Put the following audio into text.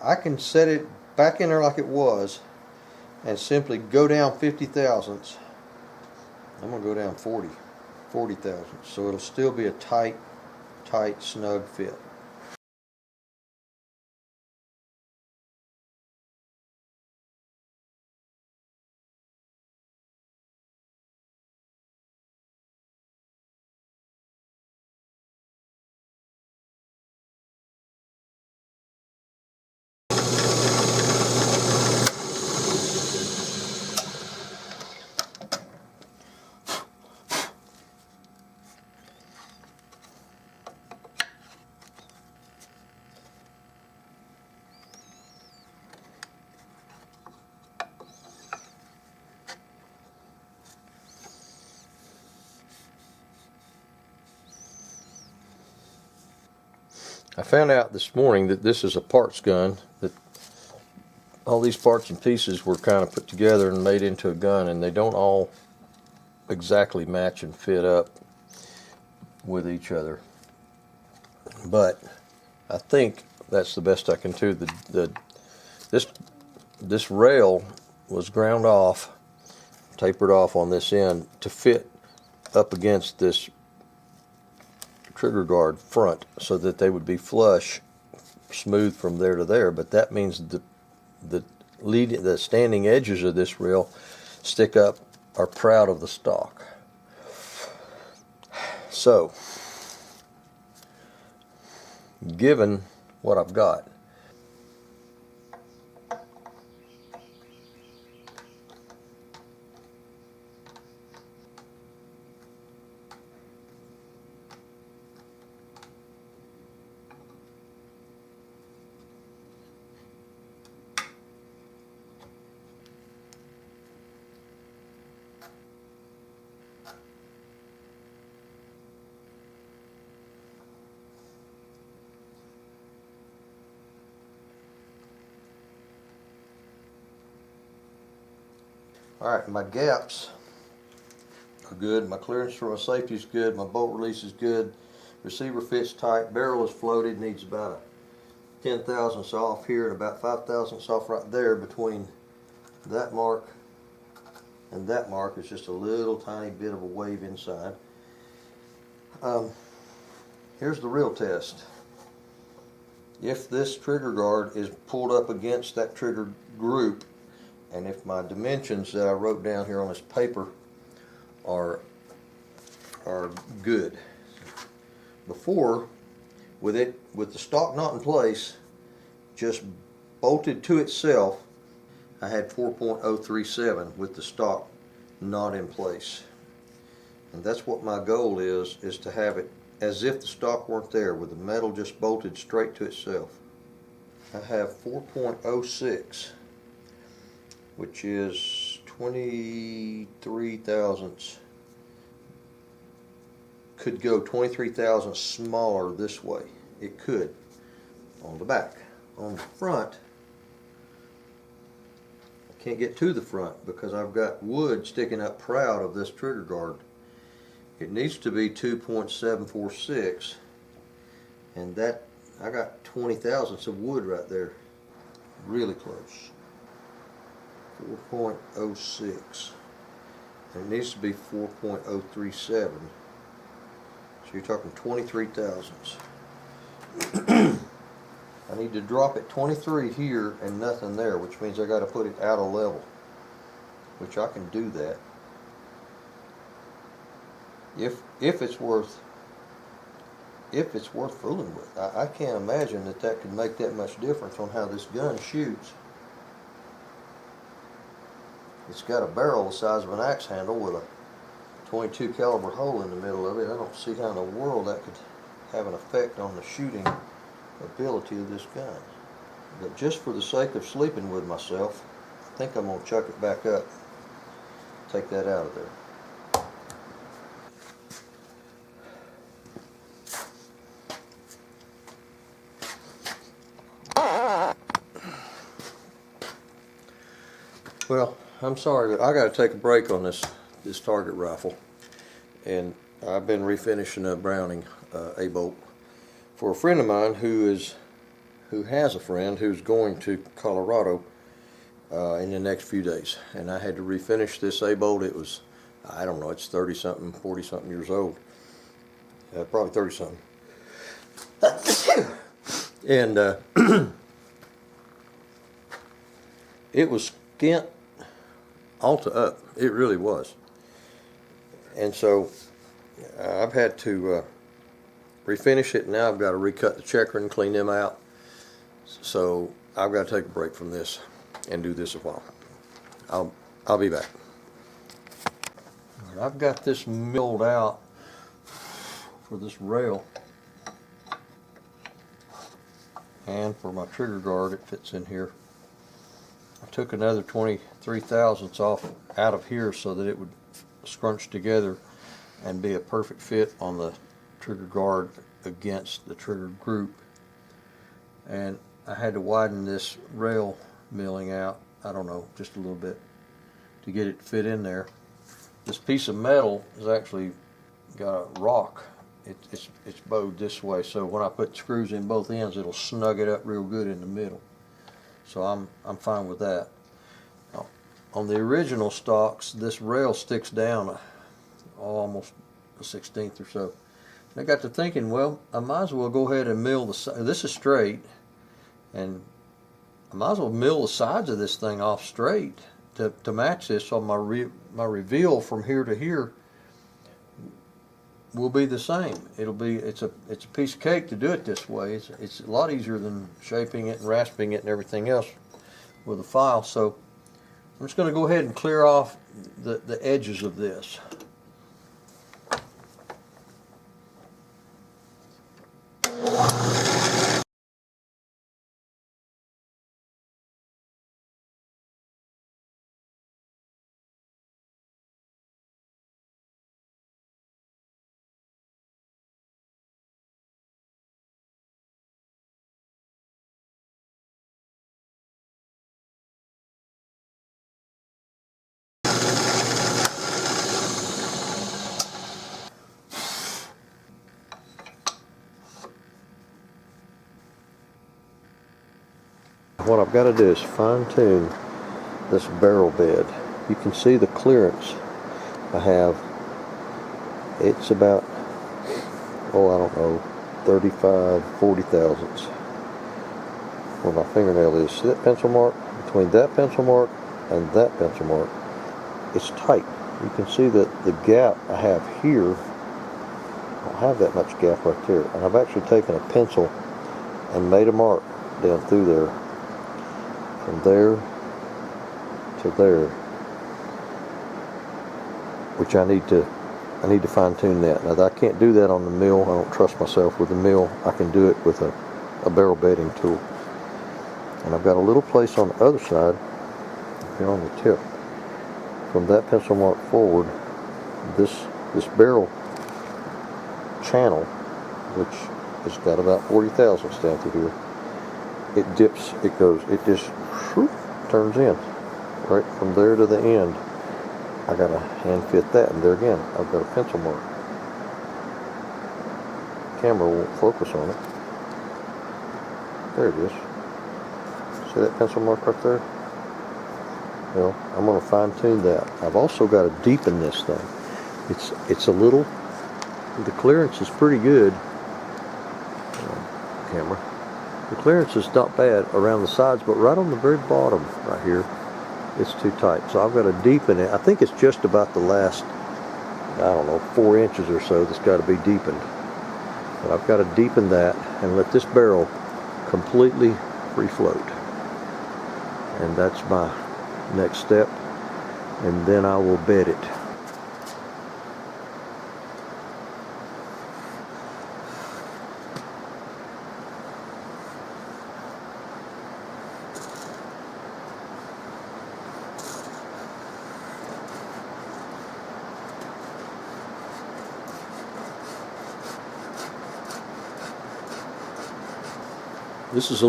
I can set it back in there like it was and simply go down 50 thousandths. I'm going to go down 40 thousandths, so it'll still be a tight, snug fit. I found out this morning that this is a parts gun, that all these parts and pieces were kind of put together and made into a gun, and they don't all exactly match and fit up with each other. But I think that's the best I can do. This rail was ground off, tapered off on this end to fit up against this trigger guard front so that they would be flush, smooth from there to there. But that means the standing edges of this rail stick up, are proud of the stock. So, given what I've got, alright, my gaps are good, my clearance for my safety is good, my bolt release is good, receiver fits tight, barrel is floated, needs about a 10 thousandths off here and about 5 thousandths off right there. Between that mark and that mark is just a little tiny bit of a wave inside. Here's the real test. If this trigger guard is pulled up against that trigger group, and if my dimensions that I wrote down here on this paper are good. Before, with the stock not in place, just bolted to itself, I had 4.037 with the stock not in place. And that's what my goal is to have it as if the stock weren't there, with the metal just bolted straight to itself. I have 4.06, which is 23 thousandths. Could go 23 thousandths smaller this way. It could. On the back. On the front, I can't get to the front because I've got wood sticking up proud of this trigger guard. It needs to be 2.746, and that, I got 20 thousandths of wood right there. Really close. 4.06. And it needs to be 4.037. So you're talking 23 thousandths. I need to drop it 23 here and nothing there, which means I got to put it out of level, which I can do that. If it's worth fooling with. I can't imagine that could make that much difference on how this gun shoots. It's got a barrel the size of an axe handle with a 22 caliber hole in the middle of it. I don't see how in the world that could have an effect on the shooting ability of this gun. But just for the sake of sleeping with myself, I think I'm going to chuck it back up. Take that out of there. Well, I'm sorry, but I got to take a break on this target rifle, and I've been refinishing a Browning A-bolt for a friend of mine who who has a friend who's going to Colorado in the next few days, and I had to refinish this A-bolt. It was, I don't know, it's 30 something, 40 something years old, probably 30 something, and it was skint all to up. It really was. And so I've had to refinish it. Now I've got to recut the checker and clean them out. So I've got to take a break from this and do this a while. I'll be back. I've got this milled out for this rail, and for my trigger guard, it fits in here. I took another 23 thousandths off out of here so that it would scrunch together and be a perfect fit on the trigger guard against the trigger group. And I had to widen this rail milling out, I don't know, just a little bit to get it to fit in there. This piece of metal has actually got a rock. It's bowed this way, so when I put screws in both ends, it'll snug it up real good in the middle. So I'm fine with that. On the original stocks, this rail sticks down almost a 1/16 or so. And I got to thinking, well, I might as well go ahead and mill the side. This is straight, and I might as well mill the sides of this thing off straight to match this. So my reveal from here to here will be the same. It's a piece of cake to do it this way. It's a lot easier than shaping it and rasping it and everything else with a file. So I'm just going to go ahead and clear off the edges of this. What I've got to do is fine tune this barrel bed. You can see the clearance I have. It's about, I don't know, 35, 40 thousandths where my fingernail is. See that pencil mark? Between that pencil mark and that pencil mark, it's tight. You can see that the gap I have here, I don't have that much gap right there. And I've actually taken a pencil and made a mark down through there. From there to there, which I need to fine tune that. Now I can't do that on the mill. I don't trust myself with the mill. I can do it with a barrel bedding tool. And I've got a little place on the other side, here on the tip. From that pencil mark forward, this barrel channel, which has got about 40 thousandths down through here, it dips, it goes, it just turns in right from there to the end. I gotta hand fit that, and there again I've got a pencil mark. Camera won't focus on it. There it is. See that pencil mark right there? Well, I'm going to fine tune that. I've also got to deepen this thing. It's a little, the clearance is pretty good. Camera. The clearance is not bad around the sides, but right on the very bottom right here, it's too tight. So I've got to deepen it. I think it's just about the last, I don't know, 4 inches or so that's got to be deepened. But I've got to deepen that and let this barrel completely free float. And that's my next step. And then I will bed it. This is a